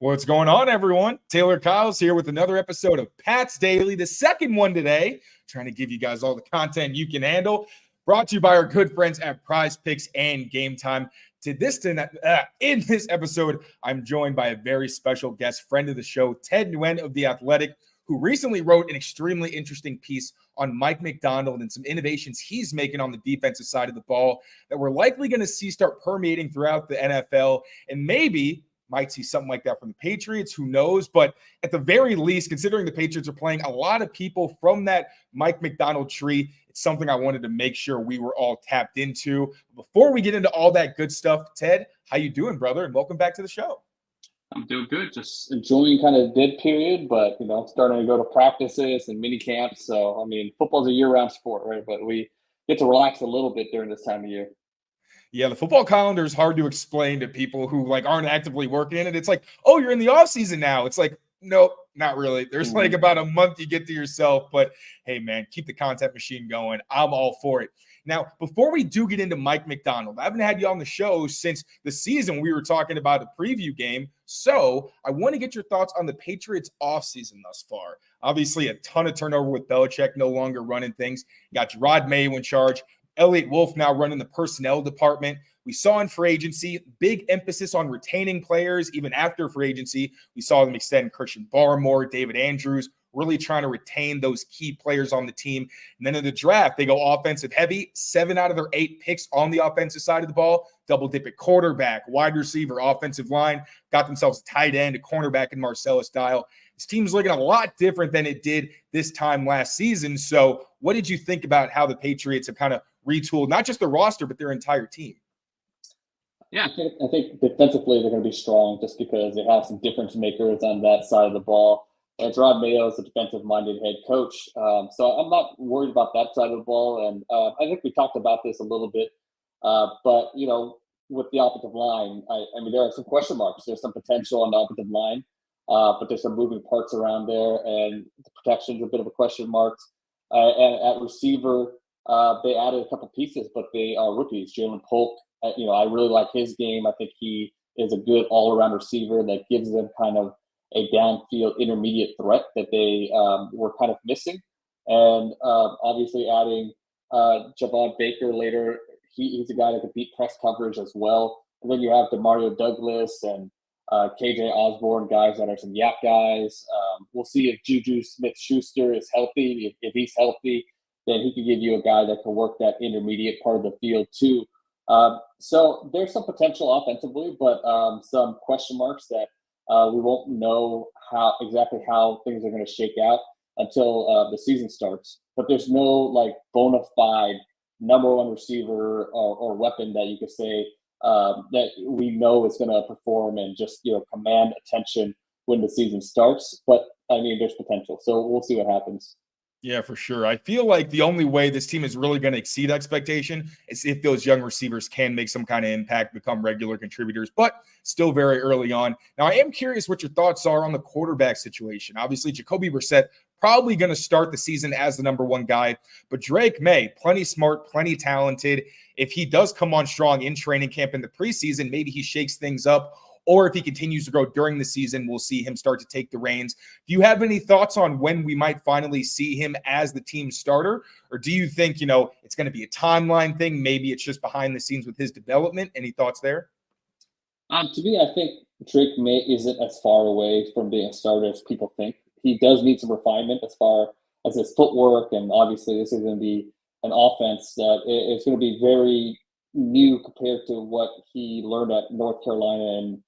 What's going on, everyone? Taylor Kyles here with another episode of Pat's Daily, the second one today, trying to give you guys all the content you can handle. Brought to you by our good friends at Prize Picks and Game Time. In this episode, I'm joined by a very special guest, friend of the show, Ted Nguyen of The Athletic, who recently wrote an extremely interesting piece on Mike Macdonald and some innovations he's making on the defensive side of the ball that we're likely going to see start permeating throughout the NFL, and maybe might see something like that from the Patriots. Who knows? But at the very least, considering the Patriots are playing a lot of people from that Mike Macdonald tree, it's something I wanted to make sure we were all tapped into. Before we get into all that good stuff, Ted, how you doing, brother? And welcome back to the show. I'm doing good. Just enjoying kind of dead period, but, starting to go to practices and mini camps. So, football's a year-round sport, right? But we get to relax a little bit during this time of year. Yeah, the football calendar is hard to explain to people who aren't actively working in it. It's like, oh, you're in the off season now. It's like, nope, not really. There's about a month you get to yourself. But hey, man, keep the content machine going. I'm all for it. Now, before we do get into Mike Macdonald, I haven't had you on the show since the season. We were talking about a preview game. So I want to get your thoughts on the Patriots offseason thus far. Obviously, a ton of turnover with Belichick no longer running things. You got Gerard Mayo in charge. Elliott Wolf now running the personnel department. We saw in free agency, big emphasis on retaining players. Even after free agency, we saw them extend Christian Barmore, David Andrews, really trying to retain those key players on the team. And then in the draft, they go offensive heavy. 7 out of their 8 picks on the offensive side of the ball. Double dip at quarterback, wide receiver, offensive line. Got themselves a tight end, a cornerback in Marcellus Dial. This team's looking a lot different than it did this time last season. So what did you think about how the Patriots have kind of retooled, not just the roster, but their entire team? Yeah, I think defensively they're going to be strong just because they have some difference makers on that side of the ball. And Gerard Mayo is a defensive-minded head coach. So I'm not worried about that side of the ball. And I think we talked about this a little bit. But, with the offensive line, there are some question marks. There's some potential on the offensive line, but there's some moving parts around there. And the protection's a bit of a question mark. And at receiver, they added a couple pieces, but they are rookies. Jalen Polk, I really like his game. I think he is a good all-around receiver that gives them kind of a downfield intermediate threat that they were kind of missing. And obviously adding Javon Baker later, he's a guy that can beat press coverage as well. And then you have DeMario Douglas and KJ Osborne, guys that are some YAC guys. We'll see if Juju Smith-Schuster is healthy. If he's healthy, then he can give you a guy that can work that intermediate part of the field too. So there's some potential offensively, but some question marks that we won't know exactly how things are going to shake out until the season starts. But there's no bona fide number one receiver or weapon that you could say that we know is going to perform and just command attention when the season starts. But there's potential, so we'll see what happens. Yeah, for sure. I feel like the only way this team is really going to exceed expectation is if those young receivers can make some kind of impact, become regular contributors, but still very early on. Now, I am curious what your thoughts are on the quarterback situation. Obviously, Jacoby Brissett probably going to start the season as the number one guy, but Drake May, plenty smart, plenty talented. If he does come on strong in training camp in the preseason, maybe he shakes things up. Or if he continues to grow during the season, we'll see him start to take the reins. Do you have any thoughts on when we might finally see him as the team starter? Or do you think, it's going to be a timeline thing? Maybe it's just behind the scenes with his development. Any thoughts there? To me, I think Drake May isn't as far away from being a starter as people think. He does need some refinement as far as his footwork. And obviously, this is going to be an offense that is going to be very new compared to what he learned at North Carolina. And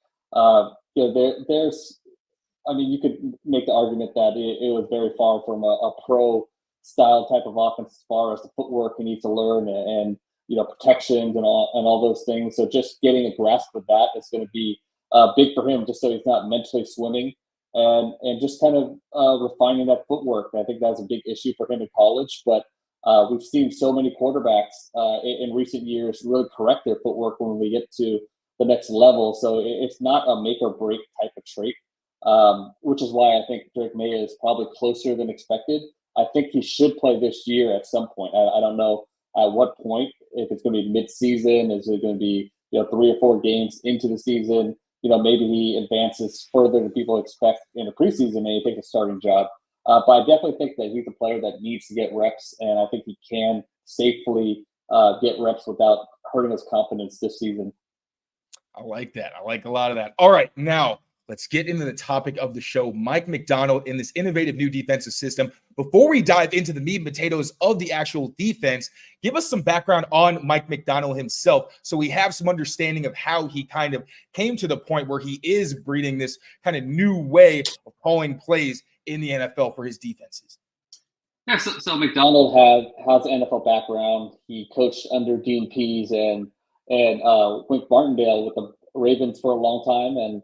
you could make the argument that it was very far from a pro style type of offense as far as the footwork he needs to learn and protections and all those things. So just getting a grasp of that is going to be big for him, just so he's not mentally swimming and just kind of refining that footwork. I think that's a big issue for him in college, but we've seen so many quarterbacks in recent years really correct their footwork when we get to the next level. So it's not a make or break type of trait, which is why I think Drake May is probably closer than expected. I think he should play this year at some point. I don't know at what point, if it's going to be mid-season, is it going to be 3 or 4 games into the season? maybe he advances further than people expect in the preseason and he takes a starting job. But I definitely think that he's a player that needs to get reps, and I think he can safely get reps without hurting his confidence this season. I like that. I like a lot of that. All right, now let's get into the topic of the show, Mike Macdonald in this innovative new defensive system. Before we dive into the meat and potatoes of the actual defense, give us some background on Mike Macdonald himself so we have some understanding of how he kind of came to the point where he is breeding this kind of new way of calling plays in the NFL for his defenses. Yeah, so Macdonald has an NFL background. He coached under Dean Pease and Wink Martindale with the Ravens for a long time, and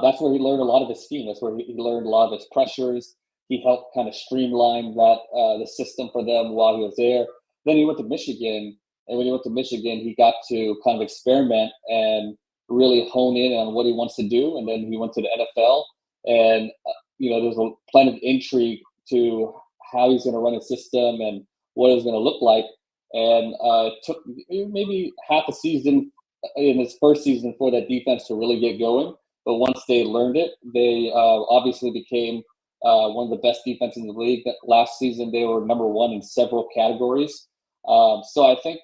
that's where he learned a lot of his scheme. That's where he learned a lot of his pressures. He helped kind of streamline that the system for them while he was there. Then he went to Michigan, and when he went to Michigan, he got to kind of experiment and really hone in on what he wants to do. And then he went to the NFL, and there's a plenty of intrigue to how he's going to run a system and what it's going to look like. And it took maybe half a season in his first season for that defense to really get going. But once they learned it, they obviously became one of the best defenses in the league. Last season, they were number one in several categories. So I think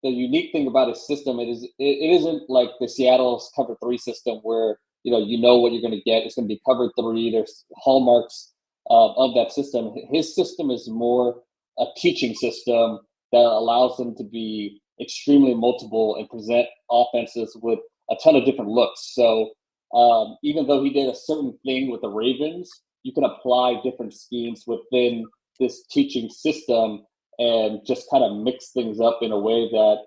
the unique thing about his system, it isn't like the Seattle's cover 3 system where you know what you're going to get. It's going to be cover 3. There's hallmarks of that system. His system is more a teaching system that allows him to be extremely multiple and present offenses with a ton of different looks. So even though he did a certain thing with the Ravens, you can apply different schemes within this teaching system and just kind of mix things up in a way that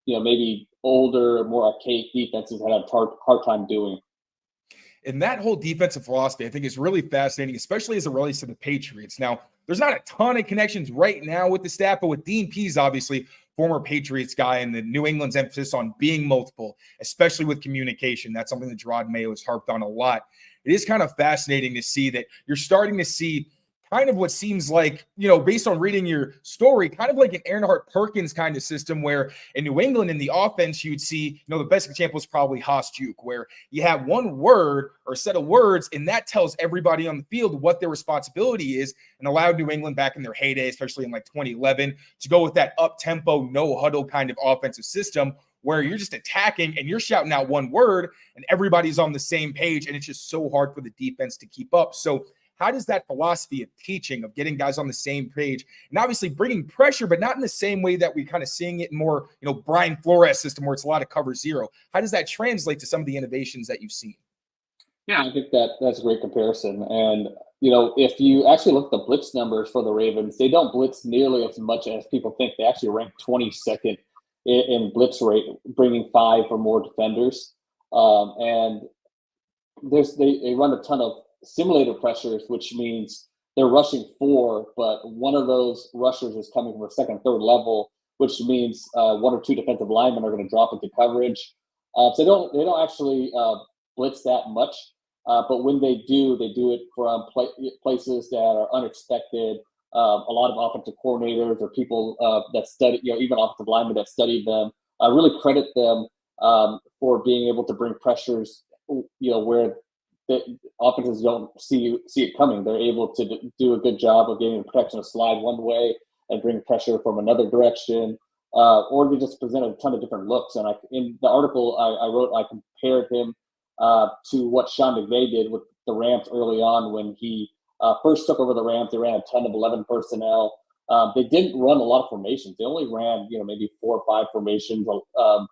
maybe older, more archaic defenses had a hard time doing. And that whole defensive philosophy, I think, is really fascinating, especially as it relates to the Patriots. Now, there's not a ton of connections right now with the staff, but with Dean Pease, obviously, former Patriots guy, and the New England's emphasis on being multiple, especially with communication. That's something that Gerard Mayo has harped on a lot. It is kind of fascinating to see that you're starting to see kind of what seems like, based on reading your story, kind of like an Earnhardt Perkins kind of system where in New England in the offense, you'd see, the best example is probably Haas Juke, where you have one word or a set of words, and that tells everybody on the field what their responsibility is, and allowed New England back in their heyday, especially in like 2011, to go with that up-tempo, no-huddle kind of offensive system where you're just attacking and you're shouting out one word and everybody's on the same page, and it's just so hard for the defense to keep up. So how does that philosophy of teaching, of getting guys on the same page, and obviously bringing pressure, but not in the same way that we kind of seeing it in more, Brian Flores system where it's a lot of cover 0. How does that translate to some of the innovations that you've seen? Yeah, I think that's a great comparison. And, if you actually look at the blitz numbers for the Ravens, they don't blitz nearly as much as people think. They actually rank 22nd in blitz rate, bringing 5 or more defenders. And they run a ton of simulator pressures, which means they're rushing 4, but one of those rushers is coming from a second, third level, which means 1 or 2 defensive linemen are going to drop into coverage. So they don't actually blitz that much, but when they do it from places that are unexpected. A lot of offensive coordinators or people that study, even offensive linemen that study them, really credit them for being able to bring pressures, where the offenses don't see it coming. They're able to do a good job of getting protection to slide one way and bring pressure from another direction, or they just present a ton of different looks. And in the article I wrote, I compared him to what Sean McVay did with the Rams early on when he first took over the Rams. They ran a ton of 11 personnel. They didn't run a lot of formations. They only ran, maybe 4 or 5 formations, kind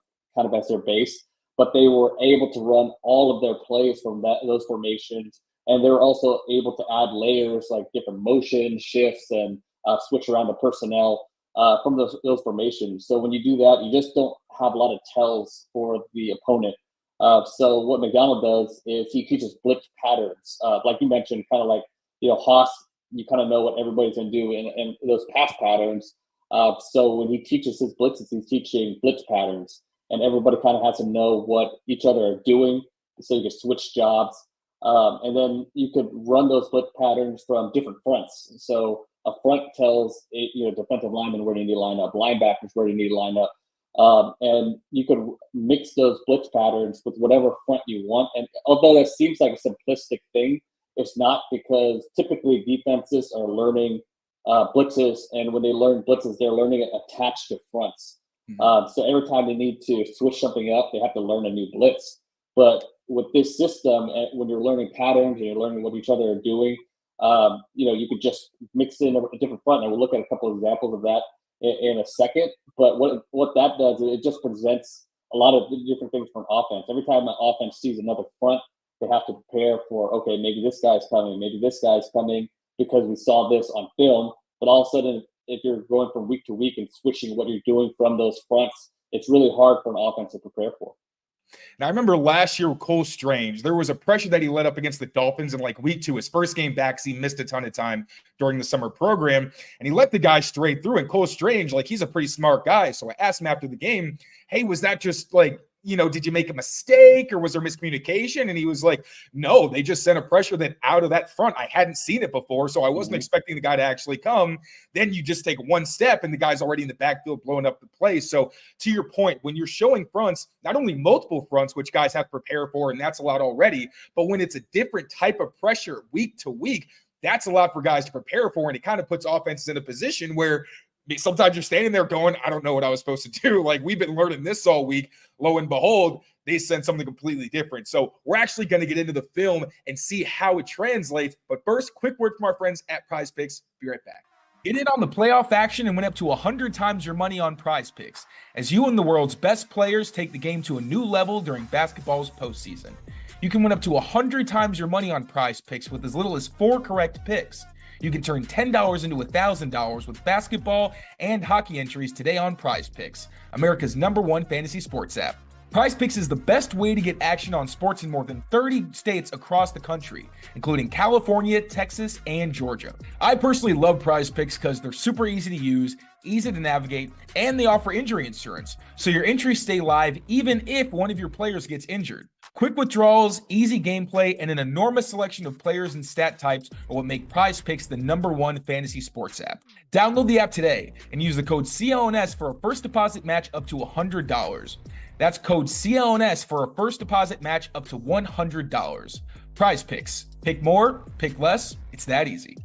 of as their base. But they were able to run all of their plays from those formations, and they were also able to add layers like different motion shifts and switch around the personnel from those formations. So when you do that, you just don't have a lot of tells for the opponent. So what McDonald does is he teaches blitz patterns, like you mentioned, kind of like Haas. You kind of know what everybody's going to do in those pass patterns. So when he teaches his blitzes, he's teaching blitz patterns. And everybody kind of has to know what each other are doing, so you can switch jobs. And then you could run those blitz patterns from different fronts. So a front tells defensive linemen where you need to line up, linebackers where you need to line up. And you could mix those blitz patterns with whatever front you want. And although that seems like a simplistic thing, it's not, because typically defenses are learning blitzes, and when they learn blitzes, they're learning it attached to fronts. So every time they need to switch something up, they have to learn a new blitz. But with this system, when you're learning patterns and you're learning what each other are doing, you could just mix in a different front. And we'll look at a couple of examples of that in a second. But what that does is it just presents a lot of different things from offense. Every time an offense sees another front, they have to prepare for, okay, maybe this guy's coming, maybe this guy's coming, because we saw this on film. But all of a sudden, if you're going from week to week and switching what you're doing from those fronts, it's really hard for an offense to prepare for. Now, I remember last year with Cole Strange, there was a pressure that he led up against the Dolphins in like week 2, his first game back, 'cause he missed a ton of time during the summer program, and he let the guy straight through. And Cole Strange, like, he's a pretty smart guy. So I asked him after the game, hey, was that just like, did you make a mistake or was there miscommunication? And he was like, no, they just sent a pressure that out of that front. I hadn't seen it before, so I wasn't expecting the guy to actually come. Then you just take one step and the guy's already in the backfield blowing up the play. So to your point, when you're showing fronts, not only multiple fronts, which guys have to prepare for, and that's a lot already, but when it's a different type of pressure week to week, that's a lot for guys to prepare for. And it kind of puts offenses in a position where sometimes you're standing there going, I don't know what I was supposed to do. Like, we've been learning this all week. Lo and behold, they send something completely different. So we're actually going to get into the film and see how it translates. But first, quick word from our friends at Prize Picks. Be right back. Get in on the playoff action and win up to 100 times your money on Prize Picks, as you and the world's best players take the game to a new level during basketball's postseason. You can win up to 100 times your money on Prize Picks with as little as 4 correct picks. You can turn $10 into $1,000 with basketball and hockey entries today on Prize Picks, America's #1 fantasy sports app. Prize Picks is the best way to get action on sports in more than 30 states across the country, including California, Texas, and Georgia. I personally love Prize Picks because they're super easy to use, easy to navigate, and they offer injury insurance, so your entries stay live even if one of your players gets injured. Quick withdrawals, easy gameplay, and an enormous selection of players and stat types are what make Prize Picks the #1 fantasy sports app. Download the app today and use the code CLNS for a first deposit match up to $100. That's code CLNS for a first deposit match up to $100. Prize Picks. Pick more, pick less. It's that easy.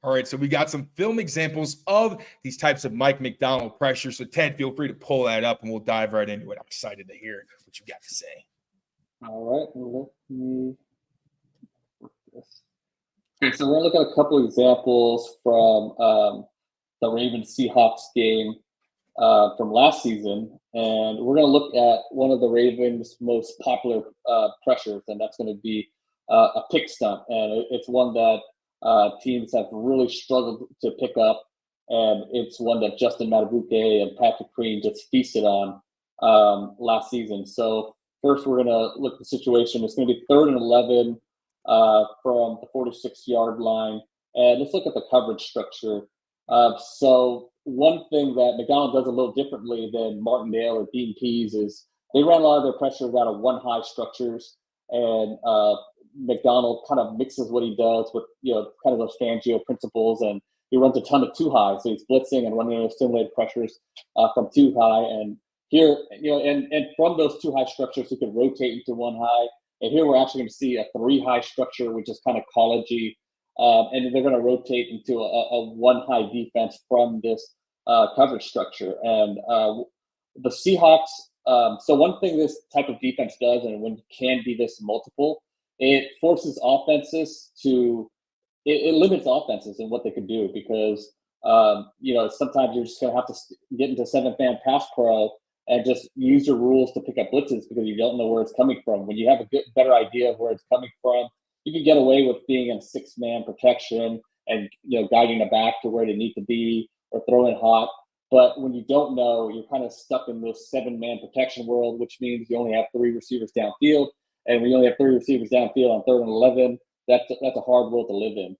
All right, so we got some film examples of these types of Mike Macdonald pressure. So, Ted, feel free to pull that up and we'll dive right into it. I'm excited to hear what you got to say. All right, let me work this. Okay, so we're going to look at a couple examples from the Ravens Seahawks game from last season. And we're going to look at one of the Ravens' most popular pressures, and that's going to be a pick stunt. And it's one that teams have really struggled to pick up, and it's one that Justin Matabuke and Patrick Queen just feasted on last season. So first, we're going to look at the situation. It's going to be 3rd and 11 from the 46-yard line, and let's look at the coverage structure. So one thing that McDonald does a little differently than Martindale or Dean Pease is they ran a lot of their pressures out of 1-high structures, and McDonald kind of mixes what he does with, kind of those Fangio principles, and he runs a ton of 2-high. So he's blitzing and running those simulated pressures from 2-high. And here, and from those 2-high structures, he can rotate into 1-high. And here we're actually going to see a 3-high structure, which is kind of college-y. And they're going to rotate into a 1-high defense from this coverage structure. And the Seahawks, so one thing this type of defense does, and when it can be this multiple, it forces offenses to, it limits offenses and what they can do, because, sometimes you're just going to have to get into 7th-man pass pro and just use your rules to pick up blitzes because you don't know where it's coming from. When you have a better idea of where it's coming from, you can get away with being in 6-man protection and, guiding the back to where they need to be or throwing hot. But when you don't know, you're kind of stuck in this 7-man protection world, which means you only have 3 receivers downfield. And when you only have 3 receivers downfield on 3rd and 11, that's a hard world to live in.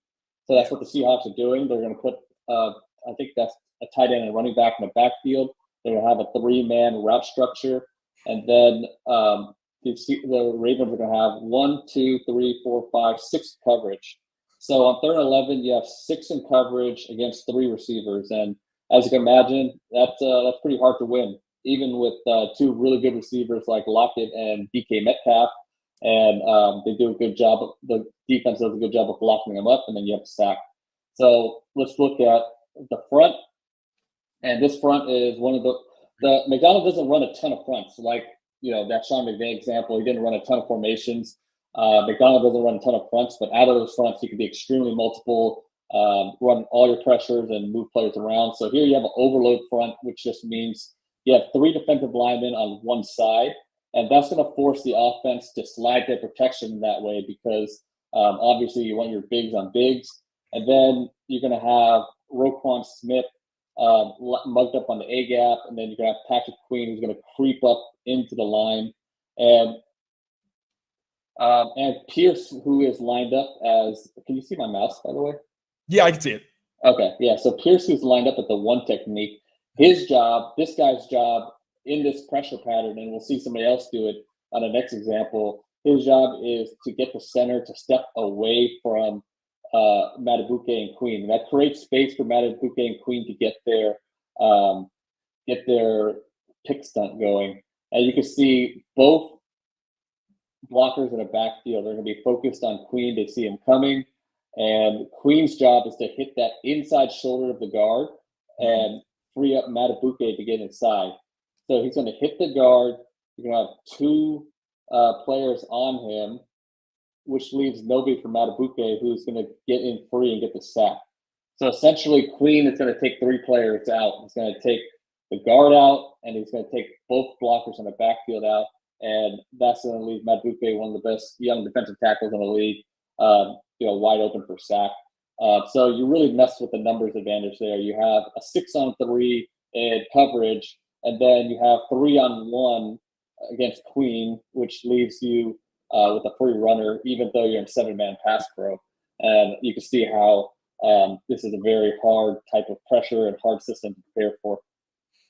So that's what the Seahawks are doing. They're going to put, I think that's a tight end and running back in the backfield. They're going to have a 3-man route structure. And then the Ravens are going to have 1, 2, 3, 4, 5, 6 coverage. So on 3rd and 11, you have 6 in coverage against 3 receivers, and as you can imagine, that's pretty hard to win, even with 2 really good receivers like Lockett and DK Metcalf, and they do a good job. The defense does a good job of blocking them up, and then you have a sack. So let's look at the front, and this front is one of the McDonald doesn't run a ton of fronts, like that Sean McVay example. He didn't run a ton of formations. McDonald doesn't run a ton of fronts, but out of those fronts, he can be extremely multiple, run all your pressures and move players around. So here you have an overload front, which just means you have 3 defensive linemen on one side, and that's going to force the offense to slide their protection that way because obviously you want your bigs on bigs. And then you're going to have Roquan Smith mugged up on the A-gap, and then you're going to have Patrick Queen who's going to creep up into the line. And Pierce, who is lined up as – can you see my mouse, by the way? Yeah, I can see it. Okay, yeah. So Pierce, who's lined up at the 1 technique, his job, this guy's job in this pressure pattern, and we'll see somebody else do it on the next example, his job is to get the center to step away from Matabuke and Queen. And that creates space for Matabuke and Queen to get their pick stunt going. And you can see both blockers in the backfield are going to be focused on Queen. They see him coming, and Queen's job is to hit that inside shoulder of the guard and free up Matabuke to get inside. So he's going to hit the guard. You're going to have 2 players on him, which leaves nobody for Matabuke, who's going to get in free and get the sack. So essentially, Queen is going to take 3 players out. He's going to take the guard out, and he's going to take both blockers in the backfield out. And that's going to leave Matabuke, one of the best young defensive tackles in the league, wide open for sack. So you really mess with the numbers advantage there. You have a 6-on-3 in coverage, and then you have 3-on-1 against Queen, which leaves you with a free runner, even though you're in 7-man pass pro. And you can see how this is a very hard type of pressure and hard system to prepare for.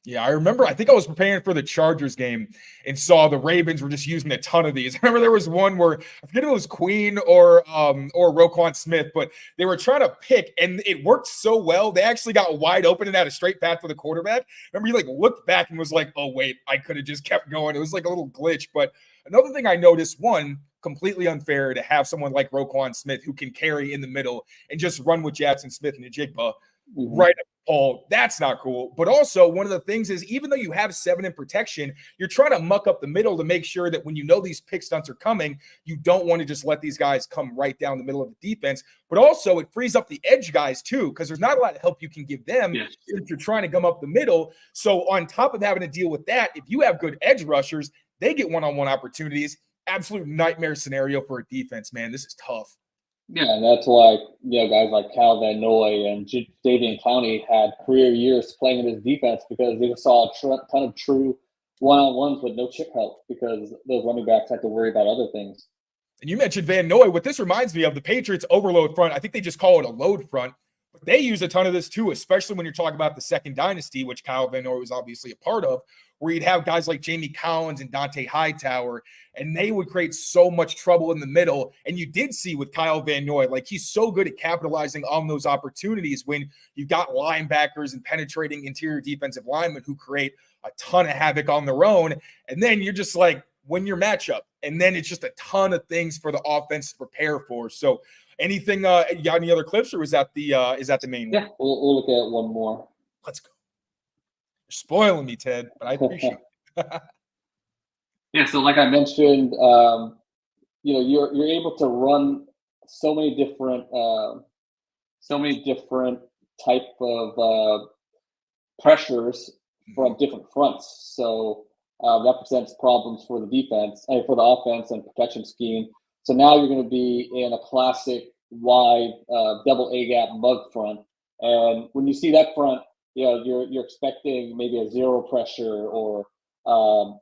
Yeah, I remember, I think I was preparing for the Chargers game and saw the Ravens were just using a ton of these. I remember there was one where, I forget if it was Queen or Roquan Smith, but they were trying to pick, and it worked so well. They actually got wide open and had a straight path for the quarterback. Remember, he looked back and was like, oh, wait, I could have just kept going. It was like a little glitch. But another thing I noticed, one, completely unfair to have someone like Roquan Smith who can carry in the middle and just run with Jackson Smith and Njigba right up the pole. That's not cool. But also, one of the things is, even though you have 7 in protection, you're trying to muck up the middle to make sure that when you know these pick stunts are coming, you don't want to just let these guys come right down the middle of the defense. But also, it frees up the edge guys too, because there's not a lot of help you can give them if you're trying to come up the middle. So on top of having to deal with that, if you have good edge rushers, they get one-on-one opportunities. Absolute nightmare scenario for a defense, man. This is tough. Yeah, and that's why guys like Kyle Van Noy and Davian Clowney had career years playing in this defense, because they just saw a ton of true one-on-ones with no chip help, because those running backs had to worry about other things. And you mentioned Van Noy. What this reminds me of, the Patriots overload front. I think they just call it a load front. But they use a ton of this too, especially when you're talking about the second dynasty, which Kyle Van Noy was obviously a part of, where you'd have guys like Jamie Collins and Dante Hightower, and they would create so much trouble in the middle. And you did see with Kyle Van Noy, he's so good at capitalizing on those opportunities when you've got linebackers and penetrating interior defensive linemen who create a ton of havoc on their own. And then you're just win your matchup. And then it's just a ton of things for the offense to prepare for. So anything, you got any other clips, or is that the main one? Yeah, we'll look at one more. Let's go. You're spoiling me, Ted, but I appreciate it. Yeah, so like I mentioned, you're able to run so many different type of pressures from different fronts. So that presents problems for the defense and for the offense and protection scheme. So now you're going to be in a classic wide double A-gap mug front, and when you see that front, you're expecting maybe a zero pressure or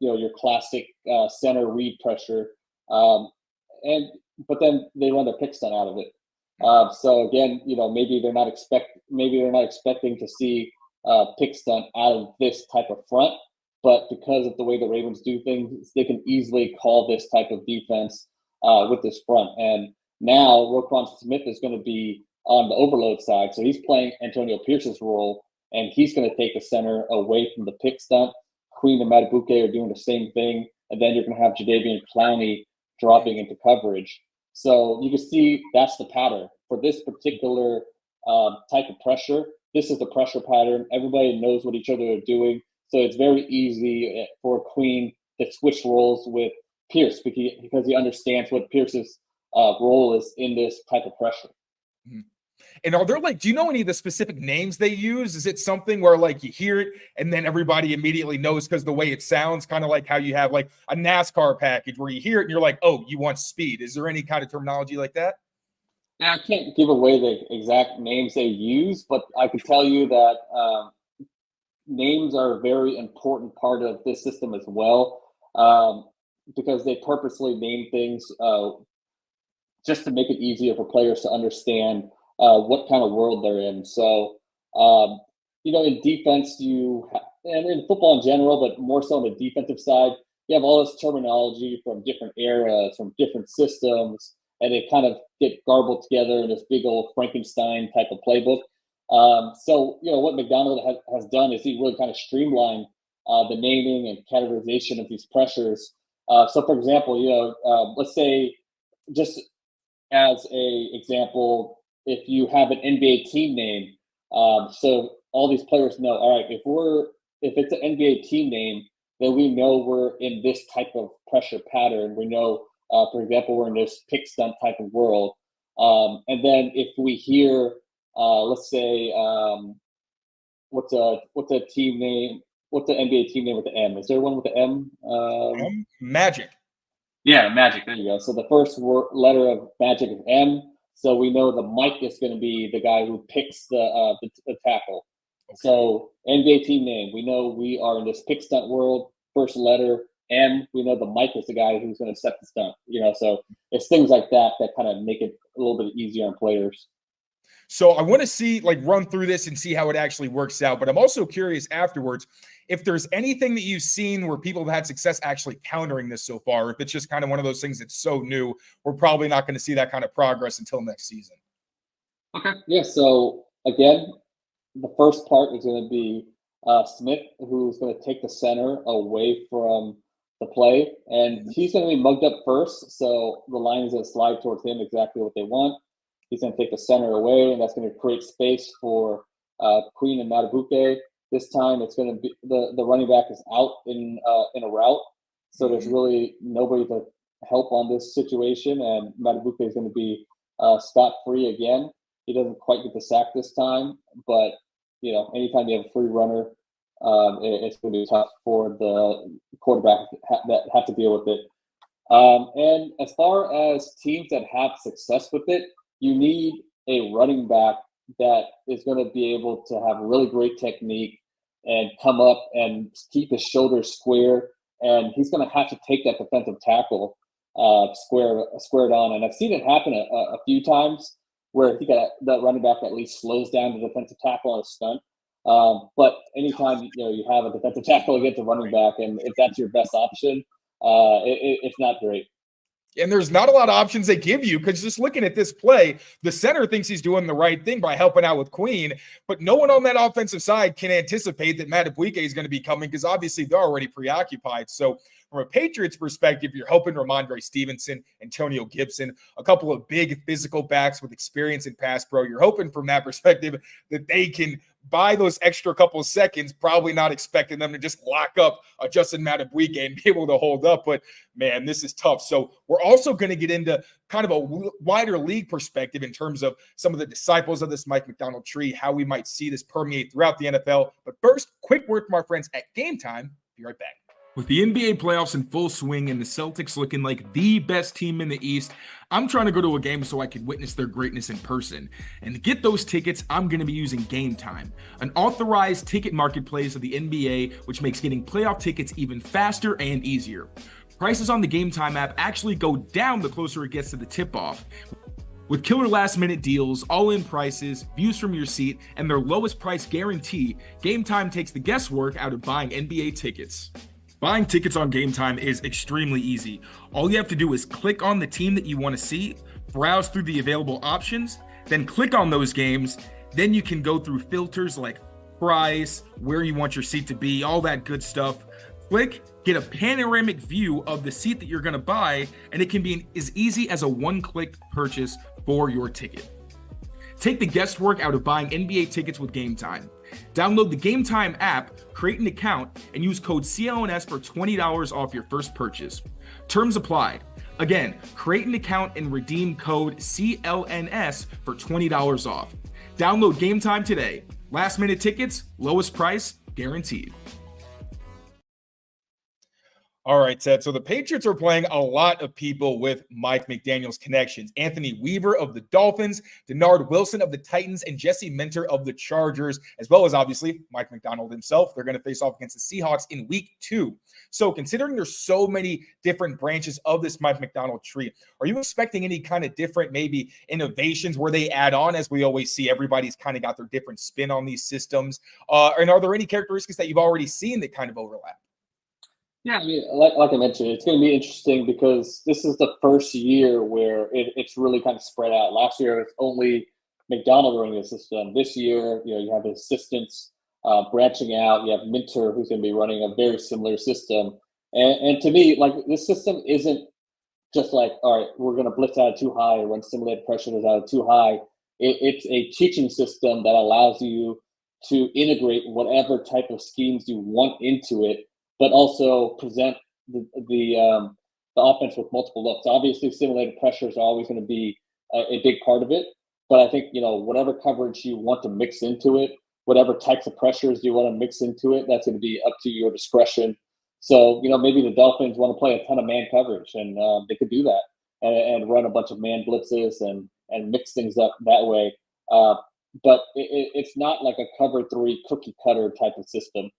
your classic center read pressure, but then they run their pick stunt out of it. So again, maybe they're not expecting to see pick stunt out of this type of front, but because of the way the Ravens do things, they can easily call this type of defense with this front. And Now, Roquan Smith is going to be on the overload side. So he's playing Antonio Pierce's role, and he's going to take the center away from the pick stunt. Queen and Matabuke are doing the same thing. And then you're going to have Jadeveon Clowney dropping into coverage. So you can see that's the pattern for this particular type of pressure. This is the pressure pattern. Everybody knows what each other are doing. So it's very easy for Queen to switch roles with Pierce because he understands what Pierce's role is in this type of pressure. Mm-hmm. And are there do you know any of the specific names they use? Is it something where you hear it and then everybody immediately knows because the way it sounds, kind of like how you have a NASCAR package where you hear it and you're like, oh, you want speed. Is there any kind of terminology like that? Now, I can't give away the exact names they use, but I can tell you that names are a very important part of this system as well, because they purposely name things just to make it easier for players to understand what kind of world they're in. So, in defense, and in football in general, but more so on the defensive side, you have all this terminology from different eras, from different systems, and they kind of get garbled together in this big old Frankenstein type of playbook. So, what McDonald has done is he really kind of streamlined the naming and categorization of these pressures. So, for example, let's say, just as a example, if you have an NBA team name, so all these players know, all right, if it's an NBA team name, then we know we're in this type of pressure pattern. We know, for example, we're in this pick stunt type of world. And then if we hear, let's say, what's a team name? What's the NBA team name with the M? Is there one with the M? Magic. Yeah, Magic. There you go. So the first letter of Magic is M. So we know the Mike is going to be the guy who picks the tackle. Okay. So NBA team name, we know we are in this pick stunt world. First letter M, we know the Mike is the guy who's going to set the stunt. So it's things like that kind of make it a little bit easier on players. So I want to see, run through this and see how it actually works out. But I'm also curious afterwards if there's anything that you've seen where people have had success actually countering this so far. If it's just kind of one of those things that's so new, we're probably not going to see that kind of progress until next season. Okay. Yeah. So again, the first part is going to be Smith, who's going to take the center away from the play, and he's going to be mugged up first. So the line is going to slide towards him, exactly what they want. He's going to take the center away, and that's going to create space for Queen and Matabuke. This time, it's going to be the running back is out in a route, so there's really nobody to help on this situation, and Matabuke is going to be scot-free again. He doesn't quite get the sack this time, but anytime you have a free runner, it's going to be tough for the quarterback that have to deal with it. And as far as teams that have success with it, you need a running back that is going to be able to have really great technique and come up and keep his shoulders square. And he's going to have to take that defensive tackle squared on. And I've seen it happen a few times where he got that running back at least slows down the defensive tackle on a stunt. But anytime you have a defensive tackle against a running back, and if that's your best option, it's not great. And there's not a lot of options they give you, because just looking at this play, the center thinks he's doing the right thing by helping out with Queen, but no one on that offensive side can anticipate that Matabuke is going to be coming, because obviously they're already preoccupied. So from a Patriots perspective, you're hoping Ramondre Stevenson, Antonio Gibson, a couple of big physical backs with experience in pass pro. You're hoping from that perspective that they can buy those extra couple of seconds, probably not expecting them to just lock up Justin Matabuke and be able to hold up. But, man, this is tough. So we're also going to get into kind of a wider league perspective in terms of some of the disciples of this Mike Macdonald tree, how we might see this permeate throughout the NFL. But first, quick word from our friends at Game Time. Be right back. With the NBA playoffs in full swing and the Celtics looking like the best team in the East, I'm trying to go to a game so I can witness their greatness in person. And to get those tickets, I'm going to be using Game Time, an authorized ticket marketplace of the NBA, which makes getting playoff tickets even faster and easier. Prices on the Game Time app actually go down the closer it gets to the tip-off. With killer last-minute deals, all-in prices, views from your seat, and their lowest price guarantee, Game Time takes the guesswork out of buying NBA tickets. Buying tickets on Game Time is extremely easy. All you have to do is click on the team that you want to see, browse through the available options, then click on those games. Then you can go through filters like price, where you want your seat to be, all that good stuff. Click, get a panoramic view of the seat that you're going to buy, and it can be as easy as a one-click purchase for your ticket. Take the guesswork out of buying NBA tickets with Game Time. Download the Game Time app, create an account, and use code CLNS for $20 off your first purchase. Terms apply. Again, create an account and redeem code CLNS for $20 off. Download Game Time today. Last minute tickets, lowest price, guaranteed. All right, Ted. So the Patriots are playing a lot of people with Mike McDaniel's connections. Anthony Weaver of the Dolphins, Denard Wilson of the Titans, and Jesse Minter of the Chargers, as well as obviously Mike Macdonald himself. They're going to face off against the Seahawks in week 2. So considering there's so many different branches of this Mike Macdonald tree, are you expecting any kind of different maybe innovations where they add on? As we always see, everybody's kind of got their different spin on these systems. And are there any characteristics that you've already seen that kind of overlap? Yeah, I mean, like I mentioned, it's going to be interesting because this is the first year where it's really kind of spread out. Last year, it's only McDonald running the system. This year, you have assistants branching out. You have Minter, who's going to be running a very similar system. And to me, like, this system isn't just like, all right, we're going to blitz out of too high, run simulated pressures out of too high. It's a teaching system that allows you to integrate whatever type of schemes you want into it, but also present the offense with multiple looks. Obviously, simulated pressures are always going to be a big part of it, but I think, whatever coverage you want to mix into it, whatever types of pressures you want to mix into it, that's going to be up to your discretion. So, maybe the Dolphins want to play a ton of man coverage, and they could do that and run a bunch of man blitzes and mix things up that way. But it's not like a cover 3 cookie cutter type of system.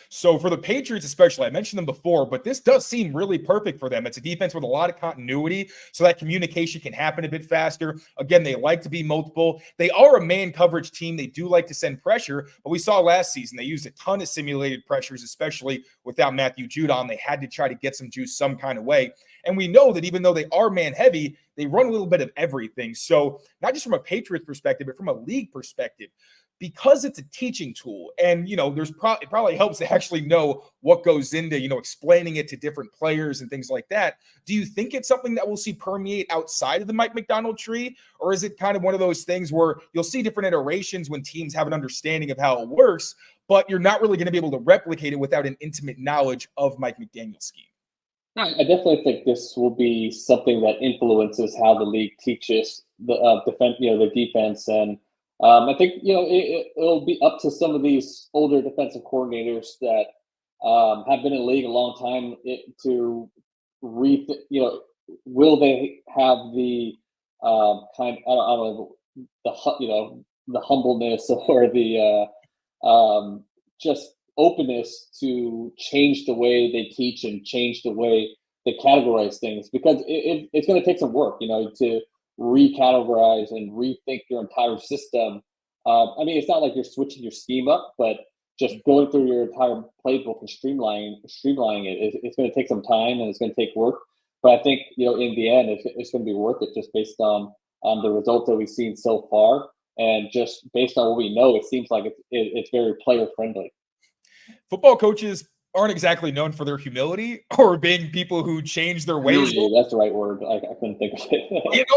So for the Patriots especially, I mentioned them before, but this does seem really perfect for them. It's a defense with a lot of continuity, so that communication can happen a bit faster. Again, they like to be multiple. They are a man coverage team. They do like to send pressure, but we saw last season they used a ton of simulated pressures, especially without Matthew Judon. They had to try to get some juice some kind of way. And we know that even though they are man heavy, they run a little bit of everything. So not just from a Patriots perspective, but from a league perspective, because it's a teaching tool, and it probably helps to actually know what goes into explaining it to different players and things like that. Do you think it's something that we'll see permeate outside of the Mike Macdonald tree, or is it kind of one of those things where you'll see different iterations when teams have an understanding of how it works, but you're not really going to be able to replicate it without an intimate knowledge of Mike McDaniel's scheme? I definitely think this will be something that influences how the league teaches the defense, and I think it'll be up to some of these older defensive coordinators that have been in the league a long time to will they have the kind I don't know the humbleness or the just openness to change the way they teach and change the way they categorize things, because it's going to take some work to recategorize and rethink your entire system. I mean, it's not like you're switching your scheme up, but just going through your entire playbook and streamlining it's going to take some time and it's going to take work. But I think in the end, it's going to be worth it, just based on the results that we've seen so far, and just based on what we know, it seems like it's very player friendly. Football coaches aren't exactly known for their humility or being people who change their ways. That's the right word. I couldn't think of it.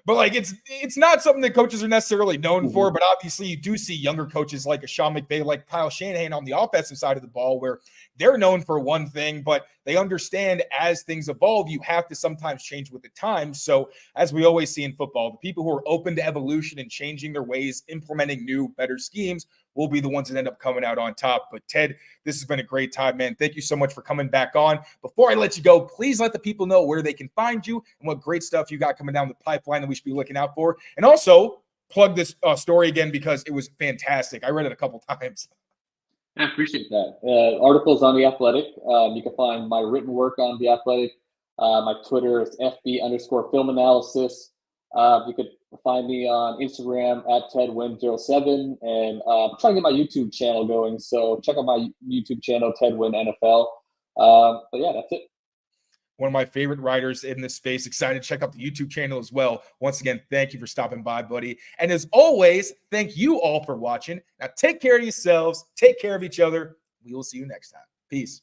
But like it's not something that coaches are necessarily known for. But obviously, you do see younger coaches like a Sean McVay, like Kyle Shanahan on the offensive side of the ball, where they're known for one thing, but they understand as things evolve, you have to sometimes change with the times. So as we always see in football, the people who are open to evolution and changing their ways, implementing new, better schemes, will be the ones that end up coming out on top. But Ted, this has been a great time, man. Thank you so much for coming back on. Before I let you go, please let the people know where they can find you and what great stuff you got coming down the pipeline that we should be looking out for. And also plug this story again, because it was fantastic. I read it a couple times. I appreciate that. Articles on The Athletic. You can find my written work on The Athletic. My Twitter is FB_film analysis. You could find me on Instagram at Ted Nguyen 07, and I'm trying to get my YouTube channel going. So check out my YouTube channel, Ted Nguyen NFL. But yeah, that's it. one of my favorite writers in this space. Excited to check out the YouTube channel as well. Once again, thank you for stopping by, buddy. And as always, thank you all for watching. Now take care of yourselves. Take care of each other. We will see you next time. Peace.